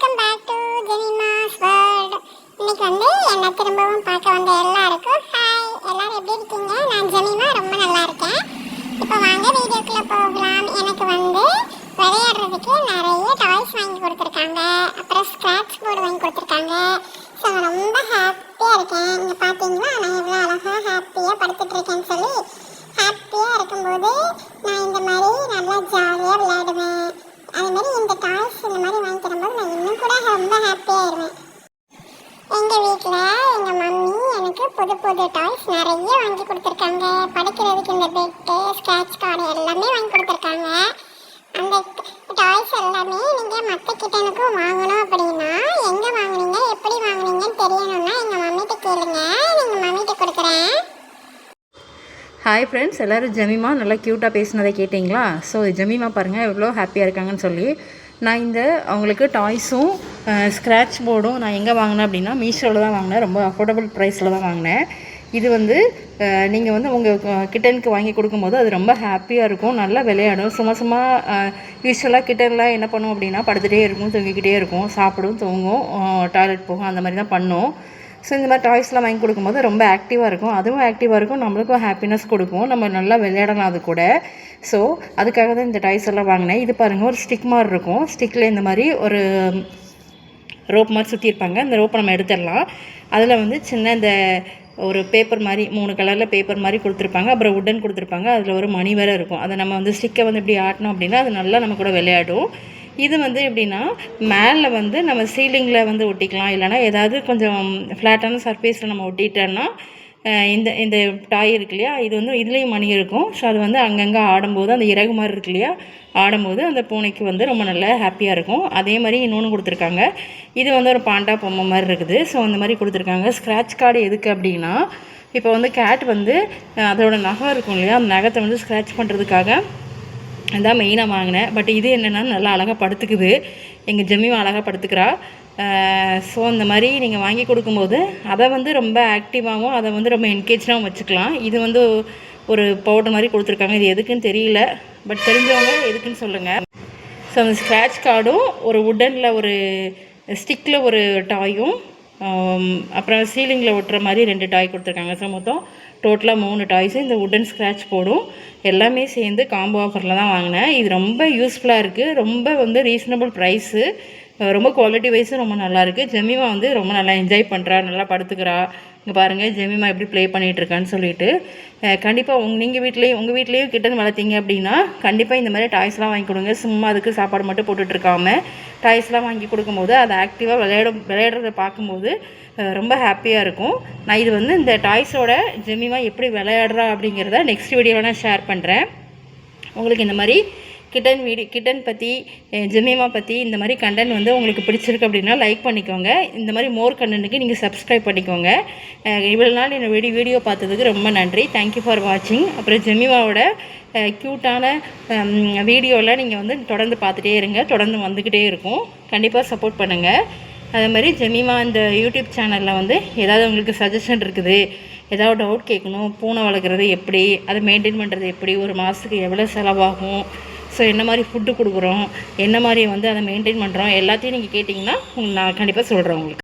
Welcome back to Jemima's world. இன்னைக்கு என்ன திரும்பவும் பார்க்க வந்த எல்லாருக்கும் ஹாய். எல்லாரும் எப்படி இருக்கீங்க? நான் ஜெமிமா ரொம்ப நல்லா இருக்கேன். இப்போ வாங்க வீடியோக்குள்ள போகலாம். எனக்கு விளையாடுறதுக்கு நிறைய டாய்ஸ் வாங்கி கொடுத்துருக்காங்க. அப்புறம் ஸ்க்ராட்ச் போர்டு வாங்கி கொடுத்துருக்காங்க. ஸோ ரொம்ப ஹாப்பியாக இருக்கேன். இங்கே பார்த்தீங்களா நான் எவ்வளோ அழகாக ஹாப்பியாக படுத்துட்டு இருக்கேன்னு சொல்லி. ஹாப்பியாக இருக்கும்போது நான் இந்த மாதிரி நல்லா ஜாலியாக விளையாடுவேன். அதுமாதிரி இந்த டாய்ஸ் இந்த மாதிரி வாங்கி தரும்போது நான் இன்னும் கூட ரொம்ப ஹாப்பியாகிடுவேன். எங்கள் வீட்டில் எங்கள் மம்மி எனக்கு புது புது டாய்ஸ் நிறைய வாங்கி கொடுத்துருக்காங்க. படுக்கிறதுக்கு இந்த பெட்டு, ஸ்க்ராட்ச் கார்டு எல்லாமே வாங்கி கொடுத்துருக்காங்க. அந்த டாய்ஸ் எல்லாமே நீங்கள் மற்ற கிட்டனுக்கும் வாங்கணும் அப்படின்னா எங்கே வாங்குனீங்க, எப்படி வாங்குனீங்கன்னு தெரியணும்னா எங்கள் மம்மிகிட்ட கேளுங்க. நீங்கள் மம்மிகிட்ட கொடுக்குறேன். ஹாய் ஃப்ரெண்ட்ஸ், எல்லோரும் ஜெமிமா நல்லா க்யூட்டாக பேசினதை கேட்டிங்களா? ஸோ ஜெமிமா பாருங்கள் எவ்வளோ ஹாப்பியாக இருக்காங்கன்னு சொல்லி. நான் அவங்களுக்கு டாய்ஸும் ஸ்க்ராட்ச் போர்டும் நான் எங்கே வாங்கினேன் அப்படின்னா மீஷோவில் தான் வாங்கினேன். ரொம்ப அஃபோர்டபுள் ப்ரைஸில் தான் வாங்கினேன். இது நீங்கள் உங்கள் கிட்டனுக்கு வாங்கி கொடுக்கும்போது அது ரொம்ப ஹாப்பியாக இருக்கும், நல்லா விளையாடும். சும்மா யூஸ்வலாக கிட்டன்லாம் என்ன பண்ணும் அப்படின்னா படுத்துகிட்டே இருக்கும், தூங்கிக்கிட்டே இருக்கும், சாப்பிடும், தூங்கும், டாய்லெட் போகும், அந்த மாதிரி தான் பண்ணும். ஸோ இந்த மாதிரி டாய்ஸ்லாம் வாங்கி கொடுக்கும்போது ரொம்ப ஆக்டிவாக இருக்கும், அதுவும் ஆக்டிவாக இருக்கும், நம்மளுக்கும் ஹாப்பினஸ் கொடுக்கும், நம்ம நல்லா விளையாடலாம் அது கூட. ஸோ அதுக்காக தான் இந்த டாய்ஸ் எல்லாம் வாங்கினேன். இது பாருங்கள், ஒரு ஸ்டிக் மாதிரி இருக்கும். ஸ்டிக்கில் இந்த மாதிரி ஒரு ரோப் மாதிரி சுற்றியிருப்பாங்க. அந்த ரோப்பை நம்ம எடுத்துடலாம். அதில் சின்ன இந்த ஒரு பேப்பர் மாதிரி 3 கலரில் பேப்பர் மாதிரி கொடுத்துருப்பாங்க. அப்புறம் உட்டன் கொடுத்துருப்பாங்க. அதில் ஒரு மணி வேறு இருக்கும். அதை நம்ம ஸ்டிக்கை இப்படி ஆட்டினோம் அப்படின்னா அது நல்லா நம்ம கூட விளையாடும். இது எப்படின்னா மேலே நம்ம சீலிங்கில் ஒட்டிக்கலாம், இல்லைனா ஏதாவது கொஞ்சம் ஃப்ளாட்டான சர்ஃபேஸில் நம்ம ஒட்டிட்டோன்னா இந்த டாய் இருக்கு இல்லையா, இது இதுலேயும் மணி இருக்கும். ஸோ அது அங்கங்கே ஆடும்போது அந்த இறகு மாதிரி இருக்கு இல்லையா, ஆடும்போது அந்த பூனைக்கு ரொம்ப நல்லா ஹாப்பியாக இருக்கும். அதே மாதிரி இன்னொன்று கொடுத்துருக்காங்க. இது ஒரு பாண்டா பொம்மை மாதிரி இருக்குது. ஸோ அந்த மாதிரி கொடுத்துருக்காங்க. ஸ்க்ராட்ச் கார்டு எதுக்கு அப்படின்னா, இப்போ கேட் அதோட நகம் இருக்கும் இல்லையா, அந்த நகத்தை ஸ்க்ராட்ச் பண்ணுறதுக்காக அதான் மெயினாக வாங்கினேன். பட் இது என்னென்னா நல்லா அழகாக படுத்துக்குது. எங்கள் ஜெமிமா அழகாக படுத்துக்கிறா. ஸோ இந்த மாதிரி நீங்கள் வாங்கி கொடுக்கும்போது அதை ரொம்ப ஆக்டிவாகவும் அதை ரொம்ப என்கேஜாகவும் வச்சுக்கலாம். இது ஒரு பவுடர் மாதிரி கொடுத்துருக்காங்க. இது எதுக்குன்னு தெரியல, பட் தெரிஞ்சவங்க எதுக்குன்னு சொல்லுங்கள். ஸோ அந்த ஸ்க்ராட்ச் கார்டும் ஒரு உட்டனில் ஒரு ஸ்டிக்கில் ஒரு டாயும் அப்புறம் சீலிங்கில் ஒட்டுற மாதிரி 2 டாய் கொடுத்துருக்காங்க. ஸோ மொத்தம் டோட்டலாக 3 டாய்ஸு. இந்த உட்டன் ஸ்க்ராட்ச் போர்டும் எல்லாமே சேர்ந்து காம்போ ஆஃபரில் தான் வாங்கினேன். இது ரொம்ப யூஸ்ஃபுல்லாக இருக்குது. ரொம்ப ரீசனபிள் ப்ரைஸு, ரொம்ப குவாலிட்டி வைஸும் ரொம்ப நல்லாயிருக்கு. ஜெமிமா ரொம்ப நல்லா என்ஜாய் பண்ணுறா, நல்லா படுத்துக்கிறா. இங்கே பாருங்கள் ஜெமிமா எப்படி ப்ளே பண்ணிகிட்ருக்கான்னு சொல்லிட்டு. கண்டிப்பாக உங்கள் வீட்லேயும் கிட்டன் வளர்த்திங்க அப்படின்னா கண்டிப்பாக இந்த மாதிரி டாய்ஸ்லாம் வாங்கி கொடுங்க. சும்மா அதுக்கு சாப்பாடு மட்டும் போட்டுட்ருக்காம டாய்ஸ்லாம் வாங்கி கொடுக்கும்போது அது ஆக்டிவாக விளையாடுறத பார்க்கும்போது ரொம்ப ஹாப்பியாக இருக்கும். நான் இது இந்த டாய்ஸோட ஜெமிமா எப்படி விளையாடுறா அப்படிங்கிறத நெக்ஸ்ட் வீடியோவில் நான் ஷேர் பண்ணுறேன். உங்களுக்கு இந்த மாதிரி கிட்டன் பற்றி, ஜெமிமா பற்றி இந்த மாதிரி கண்டென்ட் உங்களுக்கு பிடிச்சிருக்கு அப்படின்னா லைக் பண்ணிக்கோங்க. இந்த மாதிரி மோர் கண்டென்ட்டுக்கு நீங்கள் சப்ஸ்கிரைப் பண்ணிக்கோங்க. இவ்வளோ நாள் என்னோட வீடியோ பார்த்ததுக்கு ரொம்ப நன்றி. தேங்க்யூ ஃபார் வாட்சிங். அப்புறம் ஜெமிமாவோட க்யூட்டான வீடியோவில் நீங்கள் தொடர்ந்து பார்த்துட்டே இருங்க, தொடர்ந்து வந்துக்கிட்டே இருக்கும். கண்டிப்பாக சப்போர்ட் பண்ணுங்கள். அதே மாதிரி ஜெமிமா இந்த யூடியூப் சேனலில் ஏதாவது உங்களுக்கு சஜஷன் இருக்குது, ஏதாவது டவுட் கேட்கணும், பூனை வளர்க்குறது எப்படி, அதை மெயின்டைன் பண்ணுறது எப்படி, ஒரு மாதத்துக்கு எவ்வளோ செலவாகும், ஸோ என்ன மாதிரி ஃபுட்டு கொடுக்குறோம், என்ன மாதிரி அதை மெயின்டைன் பண்ணுறோம், எல்லாத்தையும் நீங்கள் கேட்டிங்கன்னா நான் கண்டிப்பாக சொல்கிறேன் உங்களுக்கு.